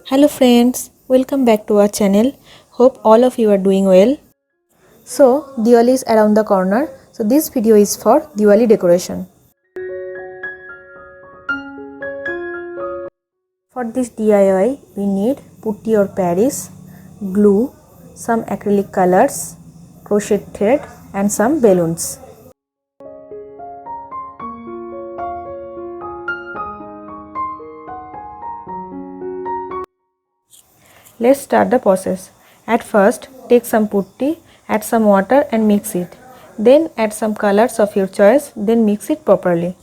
Hello friends, welcome back to our channel. Hope all of you are doing well. So Diwali is around the corner, so this video is for Diwali decoration. For this DIY we need putty or Paris, glue, some acrylic colors, crochet thread and some balloons. Let's start the process. At first, take some putty, add some water and mix it. Then add some colors of your choice, then mix it properly.